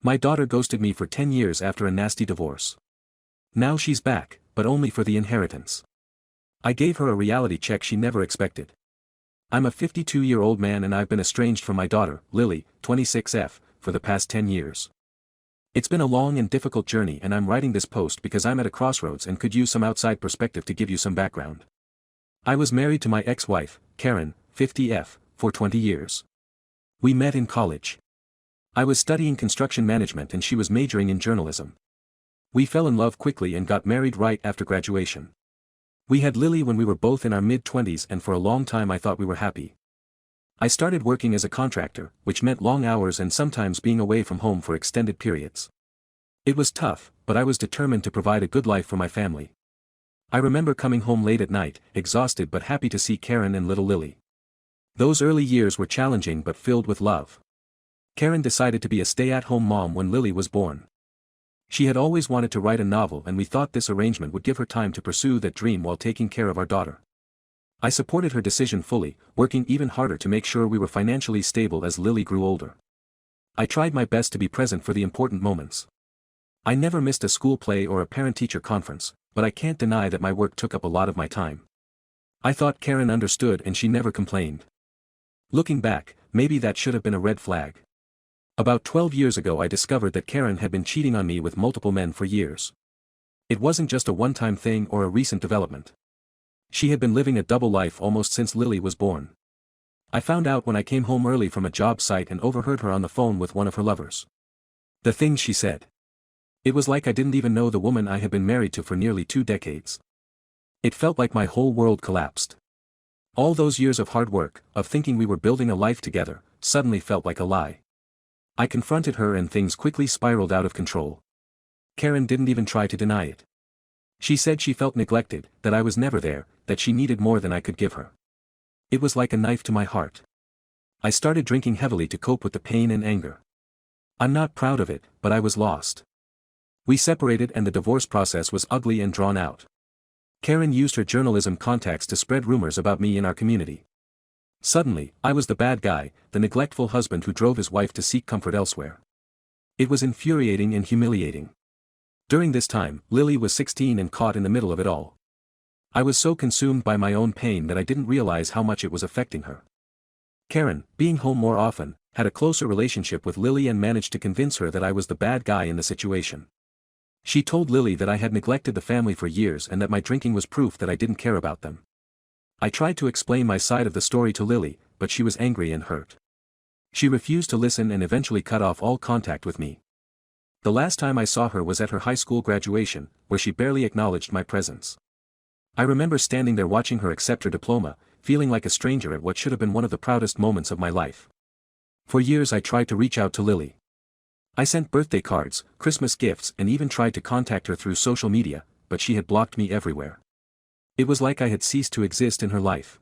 My daughter ghosted me for 10 years after a nasty divorce. Now she's back, but only for the inheritance. I gave her a reality check she never expected. I'm a 52-year-old man and I've been estranged from my daughter, Lily, 26F, for the past 10 years. It's been a long and difficult journey and I'm writing this post because I'm at a crossroads and could use some outside perspective to give you some background. I was married to my ex-wife, Karen, 50F, for 20 years. We met in college. I was studying construction management and she was majoring in journalism. We fell in love quickly and got married right after graduation. We had Lily when we were both in our mid-20s and for a long time I thought we were happy. I started working as a contractor, which meant long hours and sometimes being away from home for extended periods. It was tough, but I was determined to provide a good life for my family. I remember coming home late at night, exhausted but happy to see Karen and little Lily. Those early years were challenging but filled with love. Karen decided to be a stay-at-home mom when Lily was born. She had always wanted to write a novel and we thought this arrangement would give her time to pursue that dream while taking care of our daughter. I supported her decision fully, working even harder to make sure we were financially stable as Lily grew older. I tried my best to be present for the important moments. I never missed a school play or a parent-teacher conference, but I can't deny that my work took up a lot of my time. I thought Karen understood and she never complained. Looking back, maybe that should have been a red flag. About 12 years ago I discovered that Karen had been cheating on me with multiple men for years. It wasn't just a one-time thing or a recent development. She had been living a double life almost since Lily was born. I found out when I came home early from a job site and overheard her on the phone with one of her lovers. The things she said. It was like I didn't even know the woman I had been married to for nearly 2 decades. It felt like my whole world collapsed. All those years of hard work, of thinking we were building a life together, suddenly felt like a lie. I confronted her and things quickly spiraled out of control. Karen didn't even try to deny it. She said she felt neglected, that I was never there, that she needed more than I could give her. It was like a knife to my heart. I started drinking heavily to cope with the pain and anger. I'm not proud of it, but I was lost. We separated and the divorce process was ugly and drawn out. Karen used her journalism contacts to spread rumors about me in our community. Suddenly, I was the bad guy, the neglectful husband who drove his wife to seek comfort elsewhere. It was infuriating and humiliating. During this time, Lily was 16 and caught in the middle of it all. I was so consumed by my own pain that I didn't realize how much it was affecting her. Karen, being home more often, had a closer relationship with Lily and managed to convince her that I was the bad guy in the situation. She told Lily that I had neglected the family for years and that my drinking was proof that I didn't care about them. I tried to explain my side of the story to Lily, but she was angry and hurt. She refused to listen and eventually cut off all contact with me. The last time I saw her was at her high school graduation, where she barely acknowledged my presence. I remember standing there watching her accept her diploma, feeling like a stranger at what should have been one of the proudest moments of my life. For years I tried to reach out to Lily. I sent birthday cards, Christmas gifts and even tried to contact her through social media, but she had blocked me everywhere. It was like I had ceased to exist in her life.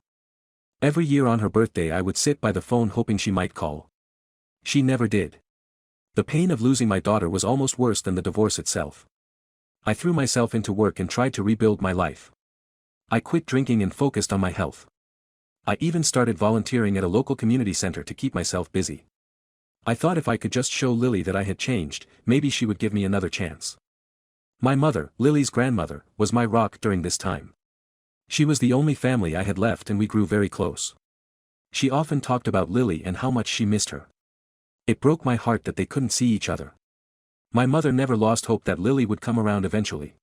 Every year on her birthday I would sit by the phone hoping she might call. She never did. The pain of losing my daughter was almost worse than the divorce itself. I threw myself into work and tried to rebuild my life. I quit drinking and focused on my health. I even started volunteering at a local community center to keep myself busy. I thought if I could just show Lily that I had changed, maybe she would give me another chance. My mother, Lily's grandmother, was my rock during this time. She was the only family I had left and we grew very close. She often talked about Lily and how much she missed her. It broke my heart that they couldn't see each other. My mother never lost hope that Lily would come around eventually.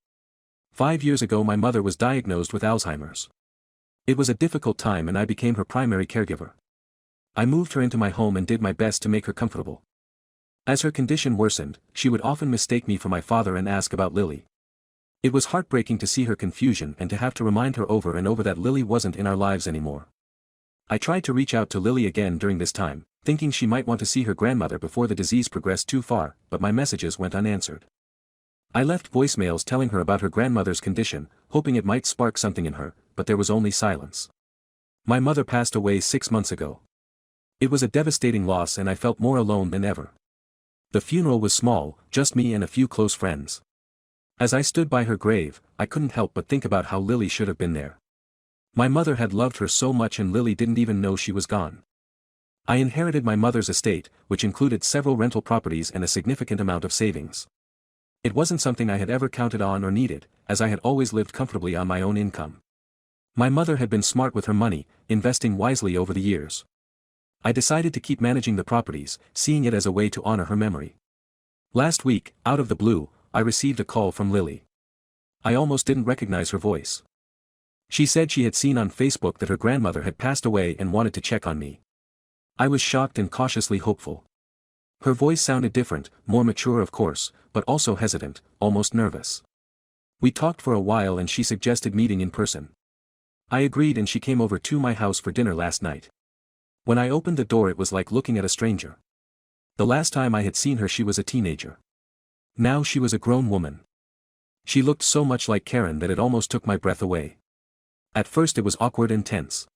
5 years ago my mother was diagnosed with Alzheimer's. It was a difficult time and I became her primary caregiver. I moved her into my home and did my best to make her comfortable. As her condition worsened, she would often mistake me for my father and ask about Lily. It was heartbreaking to see her confusion and to have to remind her over and over that Lily wasn't in our lives anymore. I tried to reach out to Lily again during this time, thinking she might want to see her grandmother before the disease progressed too far, but my messages went unanswered. I left voicemails telling her about her grandmother's condition, hoping it might spark something in her, but there was only silence. My mother passed away 6 months ago. It was a devastating loss and I felt more alone than ever. The funeral was small, just me and a few close friends. As I stood by her grave, I couldn't help but think about how Lily should have been there. My mother had loved her so much and Lily didn't even know she was gone. I inherited my mother's estate, which included several rental properties and a significant amount of savings. It wasn't something I had ever counted on or needed, as I had always lived comfortably on my own income. My mother had been smart with her money, investing wisely over the years. I decided to keep managing the properties, seeing it as a way to honor her memory. Last week, out of the blue, I received a call from Lily. I almost didn't recognize her voice. She said she had seen on Facebook that her grandmother had passed away and wanted to check on me. I was shocked and cautiously hopeful. Her voice sounded different, more mature of course, but also hesitant, almost nervous. We talked for a while and she suggested meeting in person. I agreed and she came over to my house for dinner last night. When I opened the door it was like looking at a stranger. The last time I had seen her she was a teenager. Now she was a grown woman. She looked so much like Karen that it almost took my breath away. At first it was awkward and tense.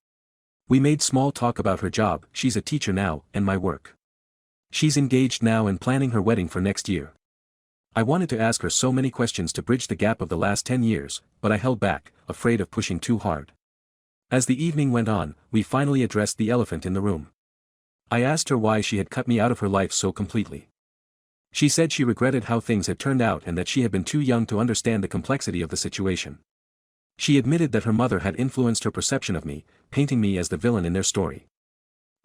We made small talk about her job, she's a teacher now, and my work. She's engaged now and planning her wedding for next year. I wanted to ask her so many questions to bridge the gap of the last 10 years, but I held back, afraid of pushing too hard. As the evening went on, we finally addressed the elephant in the room. I asked her why she had cut me out of her life so completely. She said she regretted how things had turned out and that she had been too young to understand the complexity of the situation. She admitted that her mother had influenced her perception of me, painting me as the villain in their story.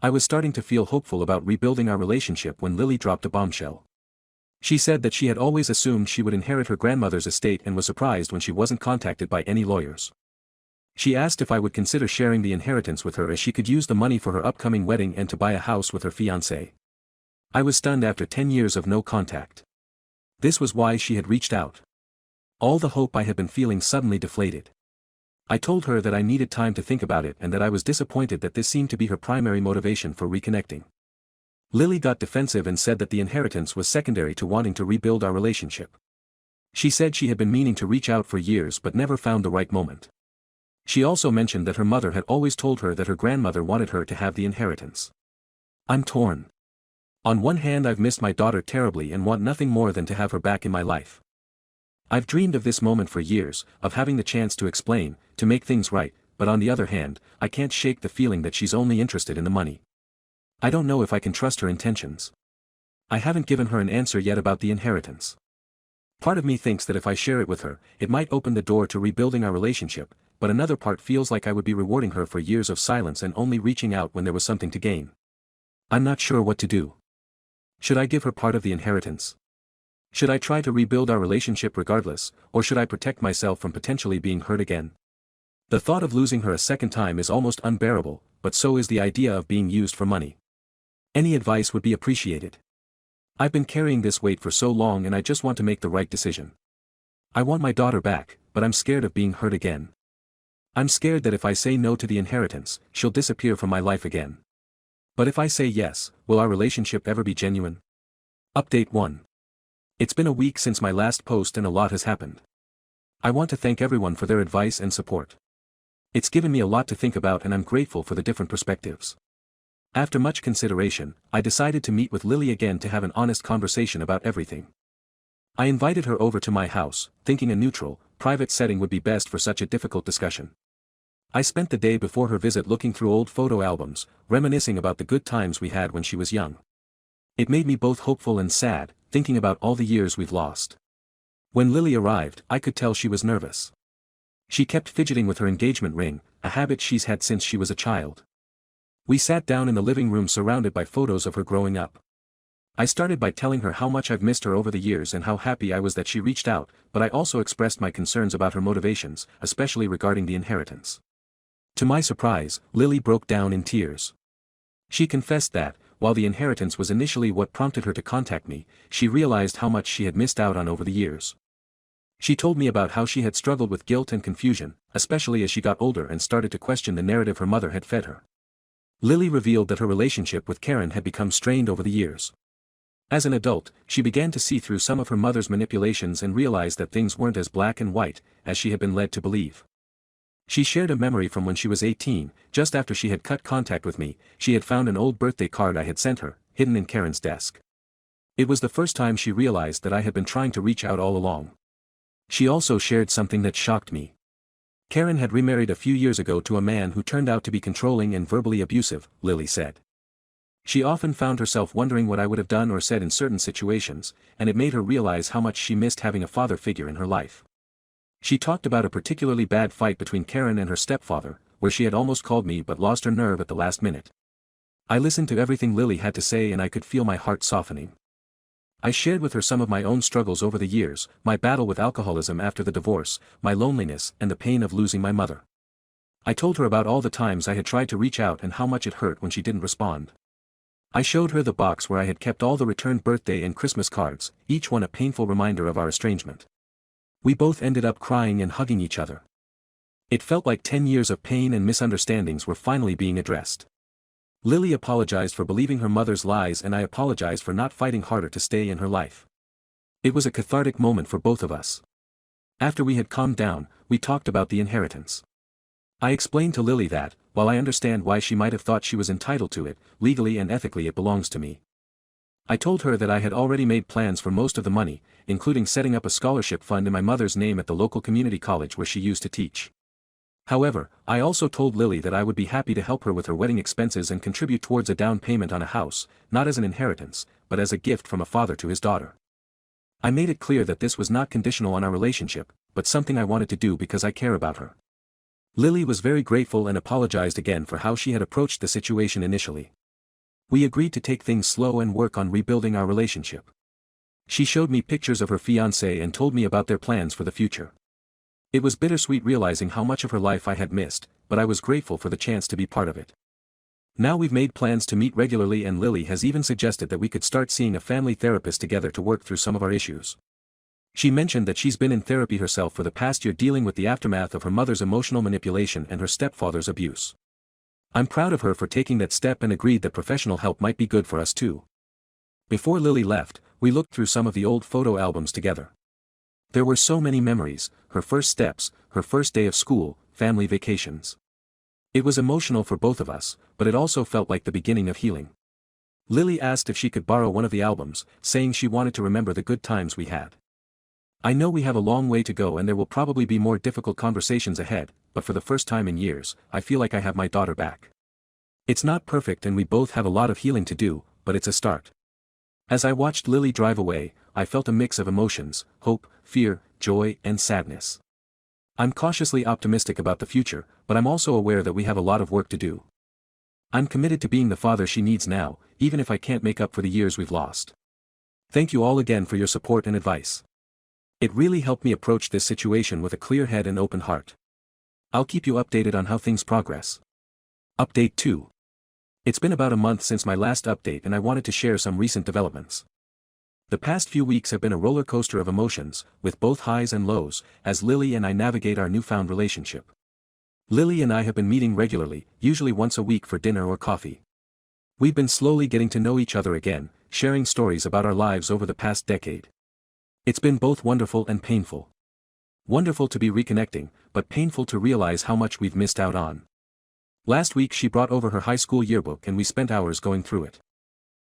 I was starting to feel hopeful about rebuilding our relationship when Lily dropped a bombshell. She said that she had always assumed she would inherit her grandmother's estate and was surprised when she wasn't contacted by any lawyers. She asked if I would consider sharing the inheritance with her as she could use the money for her upcoming wedding and to buy a house with her fiancé. I was stunned after 10 years of no contact. This was why she had reached out. All the hope I had been feeling suddenly deflated. I told her that I needed time to think about it and that I was disappointed that this seemed to be her primary motivation for reconnecting. Lily got defensive and said that the inheritance was secondary to wanting to rebuild our relationship. She said she had been meaning to reach out for years but never found the right moment. She also mentioned that her mother had always told her that her grandmother wanted her to have the inheritance. I'm torn. On one hand I've missed my daughter terribly and want nothing more than to have her back in my life. I've dreamed of this moment for years, of having the chance to explain, to make things right, but on the other hand, I can't shake the feeling that she's only interested in the money. I don't know if I can trust her intentions. I haven't given her an answer yet about the inheritance. Part of me thinks that if I share it with her, it might open the door to rebuilding our relationship, but another part feels like I would be rewarding her for years of silence and only reaching out when there was something to gain. I'm not sure what to do. Should I give her part of the inheritance? Should I try to rebuild our relationship regardless, or should I protect myself from potentially being hurt again? The thought of losing her a second time is almost unbearable, but so is the idea of being used for money. Any advice would be appreciated. I've been carrying this weight for so long and I just want to make the right decision. I want my daughter back, but I'm scared of being hurt again. I'm scared that if I say no to the inheritance, she'll disappear from my life again. But if I say yes, will our relationship ever be genuine? Update 1. It's been a week since my last post and a lot has happened. I want to thank everyone for their advice and support. It's given me a lot to think about and I'm grateful for the different perspectives. After much consideration, I decided to meet with Lily again to have an honest conversation about everything. I invited her over to my house, thinking a neutral, private setting would be best for such a difficult discussion. I spent the day before her visit looking through old photo albums, reminiscing about the good times we had when she was young. It made me both hopeful and sad, thinking about all the years we've lost. When Lily arrived, I could tell she was nervous. She kept fidgeting with her engagement ring, a habit she's had since she was a child. We sat down in the living room surrounded by photos of her growing up. I started by telling her how much I've missed her over the years and how happy I was that she reached out, but I also expressed my concerns about her motivations, especially regarding the inheritance. To my surprise, Lily broke down in tears. She confessed that, while the inheritance was initially what prompted her to contact me, she realized how much she had missed out on over the years. She told me about how she had struggled with guilt and confusion, especially as she got older and started to question the narrative her mother had fed her. Lily revealed that her relationship with Karen had become strained over the years. As an adult, she began to see through some of her mother's manipulations and realized that things weren't as black and white as she had been led to believe. She shared a memory from when she was 18, just after she had cut contact with me. She had found an old birthday card I had sent her, hidden in Karen's desk. It was the first time she realized that I had been trying to reach out all along. She also shared something that shocked me. Karen had remarried a few years ago to a man who turned out to be controlling and verbally abusive, Lily said. She often found herself wondering what I would have done or said in certain situations, and it made her realize how much she missed having a father figure in her life. She talked about a particularly bad fight between Karen and her stepfather, where she had almost called me but lost her nerve at the last minute. I listened to everything Lily had to say and I could feel my heart softening. I shared with her some of my own struggles over the years, my battle with alcoholism after the divorce, my loneliness and the pain of losing my mother. I told her about all the times I had tried to reach out and how much it hurt when she didn't respond. I showed her the box where I had kept all the returned birthday and Christmas cards, each one a painful reminder of our estrangement. We both ended up crying and hugging each other. It felt like 10 years of pain and misunderstandings were finally being addressed. Lily apologized for believing her mother's lies and I apologized for not fighting harder to stay in her life. It was a cathartic moment for both of us. After we had calmed down, we talked about the inheritance. I explained to Lily that, while I understand why she might have thought she was entitled to it, legally and ethically it belongs to me. I told her that I had already made plans for most of the money, including setting up a scholarship fund in my mother's name at the local community college where she used to teach. However, I also told Lily that I would be happy to help her with her wedding expenses and contribute towards a down payment on a house, not as an inheritance, but as a gift from a father to his daughter. I made it clear that this was not conditional on our relationship, but something I wanted to do because I care about her. Lily was very grateful and apologized again for how she had approached the situation initially. We agreed to take things slow and work on rebuilding our relationship. She showed me pictures of her fiancé and told me about their plans for the future. It was bittersweet realizing how much of her life I had missed, but I was grateful for the chance to be part of it. Now we've made plans to meet regularly and Lily has even suggested that we could start seeing a family therapist together to work through some of our issues. She mentioned that she's been in therapy herself for the past year dealing with the aftermath of her mother's emotional manipulation and her stepfather's abuse. I'm proud of her for taking that step and agreed that professional help might be good for us too. Before Lily left, we looked through some of the old photo albums together. There were so many memories, her first steps, her first day of school, family vacations. It was emotional for both of us, but it also felt like the beginning of healing. Lily asked if she could borrow one of the albums, saying she wanted to remember the good times we had. I know we have a long way to go and there will probably be more difficult conversations ahead, but for the first time in years, I feel like I have my daughter back. It's not perfect and we both have a lot of healing to do, but it's a start. As I watched Lily drive away, I felt a mix of emotions, hope, fear, joy, and sadness. I'm cautiously optimistic about the future, but I'm also aware that we have a lot of work to do. I'm committed to being the father she needs now, even if I can't make up for the years we've lost. Thank you all again for your support and advice. It really helped me approach this situation with a clear head and open heart. I'll keep you updated on how things progress. Update 2. It's been about a month since my last update and I wanted to share some recent developments. The past few weeks have been a roller coaster of emotions, with both highs and lows, as Lily and I navigate our newfound relationship. Lily and I have been meeting regularly, usually once a week for dinner or coffee. We've been slowly getting to know each other again, sharing stories about our lives over the past decade. It's been both wonderful and painful. Wonderful to be reconnecting, but painful to realize how much we've missed out on. Last week she brought over her high school yearbook and we spent hours going through it.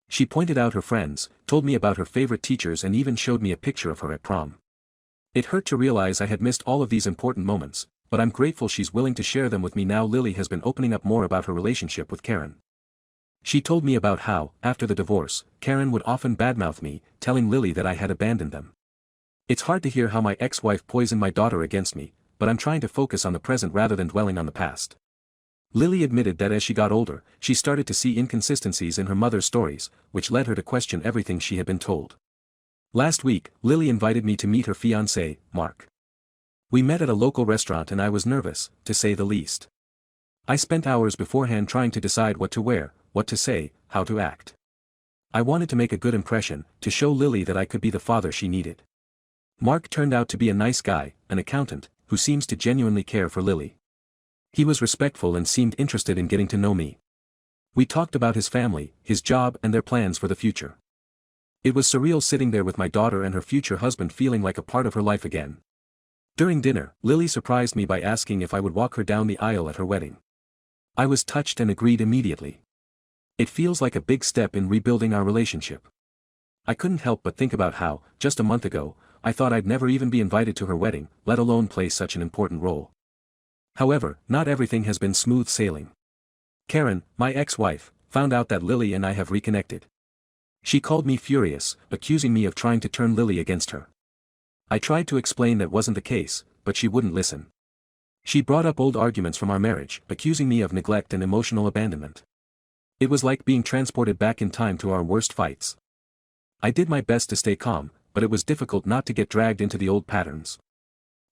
She pointed out her friends, told me about her favorite teachers and even showed me a picture of her at prom. It hurt to realize I had missed all of these important moments, but I'm grateful she's willing to share them with me now. Lily has been opening up more about her relationship with Karen. She told me about how, after the divorce, Karen would often badmouth me, telling Lily that I had abandoned them. It's hard to hear how my ex-wife poisoned my daughter against me, but I'm trying to focus on the present rather than dwelling on the past. Lily admitted that as she got older, she started to see inconsistencies in her mother's stories, which led her to question everything she had been told. Last week, Lily invited me to meet her fiancé, Mark. We met at a local restaurant and I was nervous, to say the least. I spent hours beforehand trying to decide what to wear, what to say, how to act. I wanted to make a good impression, to show Lily that I could be the father she needed. Mark turned out to be a nice guy, an accountant, who seems to genuinely care for Lily. He was respectful and seemed interested in getting to know me. We talked about his family, his job and their plans for the future. It was surreal sitting there with my daughter and her future husband feeling like a part of her life again. During dinner, Lily surprised me by asking if I would walk her down the aisle at her wedding. I was touched and agreed immediately. It feels like a big step in rebuilding our relationship. I couldn't help but think about how, just a month ago, I thought I'd never even be invited to her wedding, let alone play such an important role. However, not everything has been smooth sailing. Karen, my ex-wife, found out that Lily and I have reconnected. She called me furious, accusing me of trying to turn Lily against her. I tried to explain that wasn't the case, but she wouldn't listen. She brought up old arguments from our marriage, accusing me of neglect and emotional abandonment. It was like being transported back in time to our worst fights. I did my best to stay calm, but it was difficult not to get dragged into the old patterns.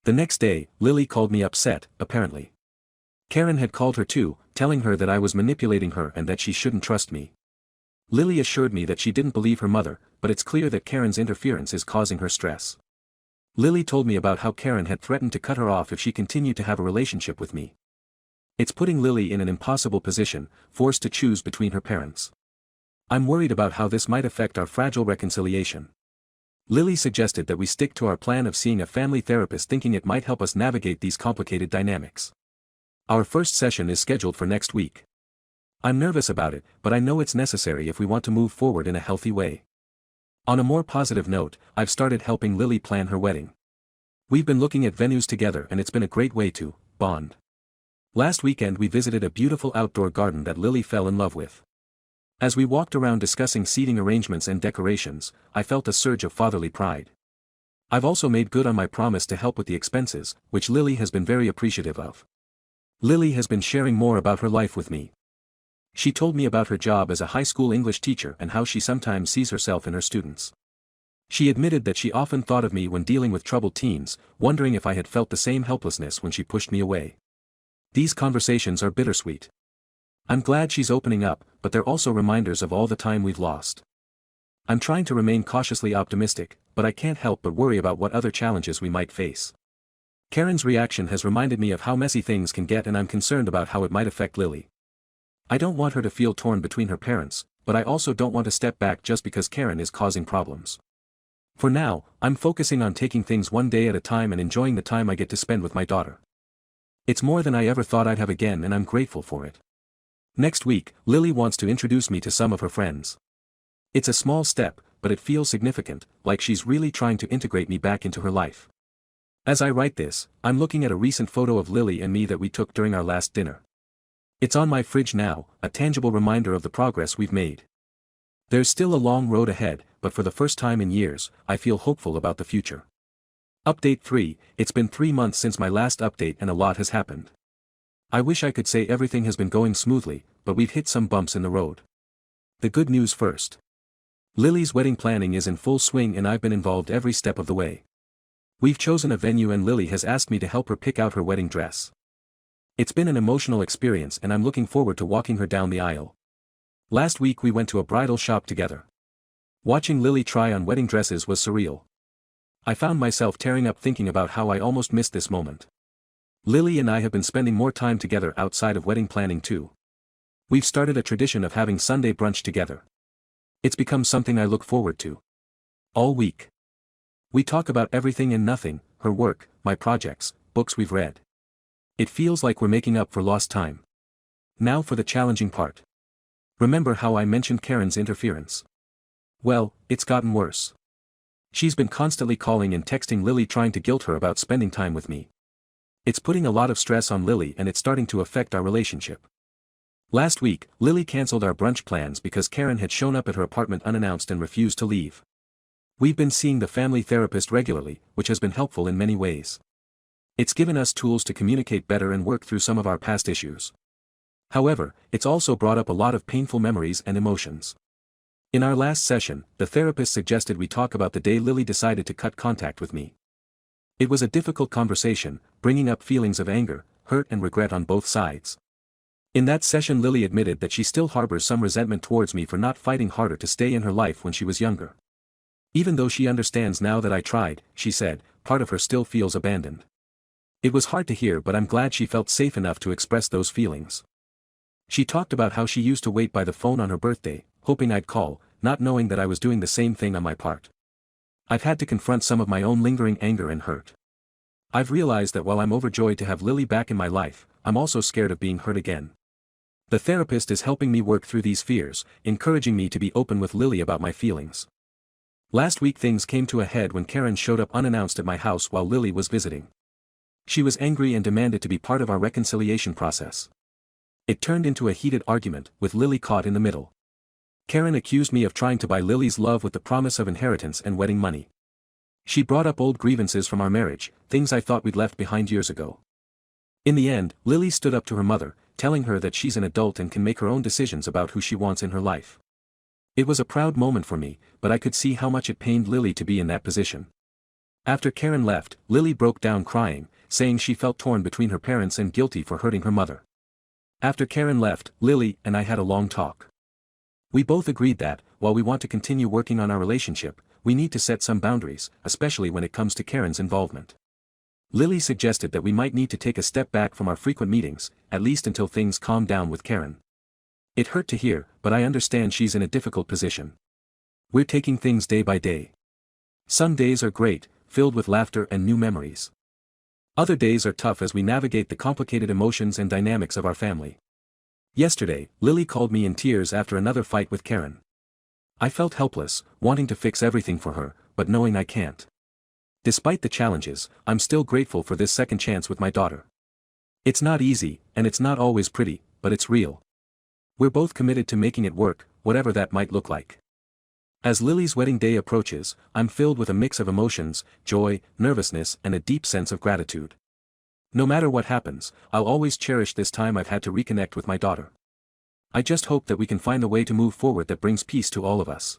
The next day, Lily called me upset, apparently. Karen had called her too, telling her that I was manipulating her and that she shouldn't trust me. Lily assured me that she didn't believe her mother, but it's clear that Karen's interference is causing her stress. Lily told me about how Karen had threatened to cut her off if she continued to have a relationship with me. It's putting Lily in an impossible position, forced to choose between her parents. I'm worried about how this might affect our fragile reconciliation. Lily suggested that we stick to our plan of seeing a family therapist, thinking it might help us navigate these complicated dynamics. Our first session is scheduled for next week. I'm nervous about it, but I know it's necessary if we want to move forward in a healthy way. On a more positive note, I've started helping Lily plan her wedding. We've been looking at venues together and it's been a great way to bond. Last weekend we visited a beautiful outdoor garden that Lily fell in love with. As we walked around discussing seating arrangements and decorations, I felt a surge of fatherly pride. I've also made good on my promise to help with the expenses, which Lily has been very appreciative of. Lily has been sharing more about her life with me. She told me about her job as a high school English teacher and how she sometimes sees herself in her students. She admitted that she often thought of me when dealing with troubled teens, wondering if I had felt the same helplessness when she pushed me away. These conversations are bittersweet. I'm glad she's opening up, but they're also reminders of all the time we've lost. I'm trying to remain cautiously optimistic, but I can't help but worry about what other challenges we might face. Karen's reaction has reminded me of how messy things can get, and I'm concerned about how it might affect Lily. I don't want her to feel torn between her parents, but I also don't want to step back just because Karen is causing problems. For now, I'm focusing on taking things one day at a time and enjoying the time I get to spend with my daughter. It's more than I ever thought I'd have again, and I'm grateful for it. Next week, Lily wants to introduce me to some of her friends. It's a small step, but it feels significant, like she's really trying to integrate me back into her life. As I write this, I'm looking at a recent photo of Lily and me that we took during our last dinner. It's on my fridge now, a tangible reminder of the progress we've made. There's still a long road ahead, but for the first time in years, I feel hopeful about the future. Update 3, it's been 3 months since my last update and a lot has happened. I wish I could say everything has been going smoothly, but we've hit some bumps in the road. The good news first. Lily's wedding planning is in full swing and I've been involved every step of the way. We've chosen a venue and Lily has asked me to help her pick out her wedding dress. It's been an emotional experience and I'm looking forward to walking her down the aisle. Last week we went to a bridal shop together. Watching Lily try on wedding dresses was surreal. I found myself tearing up thinking about how I almost missed this moment. Lily and I have been spending more time together outside of wedding planning too. We've started a tradition of having Sunday brunch together. It's become something I look forward to. All week. We talk about everything and nothing, her work, my projects, books we've read. It feels like we're making up for lost time. Now for the challenging part. Remember how I mentioned Karen's interference? Well, it's gotten worse. She's been constantly calling and texting Lily trying to guilt her about spending time with me. It's putting a lot of stress on Lily and it's starting to affect our relationship. Last week, Lily canceled our brunch plans because Karen had shown up at her apartment unannounced and refused to leave. We've been seeing the family therapist regularly, which has been helpful in many ways. It's given us tools to communicate better and work through some of our past issues. However, it's also brought up a lot of painful memories and emotions. In our last session, the therapist suggested we talk about the day Lily decided to cut contact with me. It was a difficult conversation, bringing up feelings of anger, hurt and regret on both sides. In that session Lily admitted that she still harbors some resentment towards me for not fighting harder to stay in her life when she was younger. Even though she understands now that I tried, she said, part of her still feels abandoned. It was hard to hear, but I'm glad she felt safe enough to express those feelings. She talked about how she used to wait by the phone on her birthday, hoping I'd call, not knowing that I was doing the same thing on my part. I've had to confront some of my own lingering anger and hurt. I've realized that while I'm overjoyed to have Lily back in my life, I'm also scared of being hurt again. The therapist is helping me work through these fears, encouraging me to be open with Lily about my feelings. Last week things came to a head when Karen showed up unannounced at my house while Lily was visiting. She was angry and demanded to be part of our reconciliation process. It turned into a heated argument, with Lily caught in the middle. Karen accused me of trying to buy Lily's love with the promise of inheritance and wedding money. She brought up old grievances from our marriage, things I thought we'd left behind years ago. In the end, Lily stood up to her mother, telling her that she's an adult and can make her own decisions about who she wants in her life. It was a proud moment for me, but I could see how much it pained Lily to be in that position. After Karen left, Lily broke down crying, saying she felt torn between her parents and guilty for hurting her mother. After Karen left, Lily and I had a long talk. We both agreed that, while we want to continue working on our relationship, we need to set some boundaries, especially when it comes to Karen's involvement. Lily suggested that we might need to take a step back from our frequent meetings, at least until things calm down with Karen. It hurt to hear, but I understand she's in a difficult position. We're taking things day by day. Some days are great, filled with laughter and new memories. Other days are tough as we navigate the complicated emotions and dynamics of our family. Yesterday, Lily called me in tears after another fight with Karen. I felt helpless, wanting to fix everything for her, but knowing I can't. Despite the challenges, I'm still grateful for this second chance with my daughter. It's not easy, and it's not always pretty, but it's real. We're both committed to making it work, whatever that might look like. As Lily's wedding day approaches, I'm filled with a mix of emotions, joy, nervousness, and a deep sense of gratitude. No matter what happens, I'll always cherish this time I've had to reconnect with my daughter. I just hope that we can find a way to move forward that brings peace to all of us.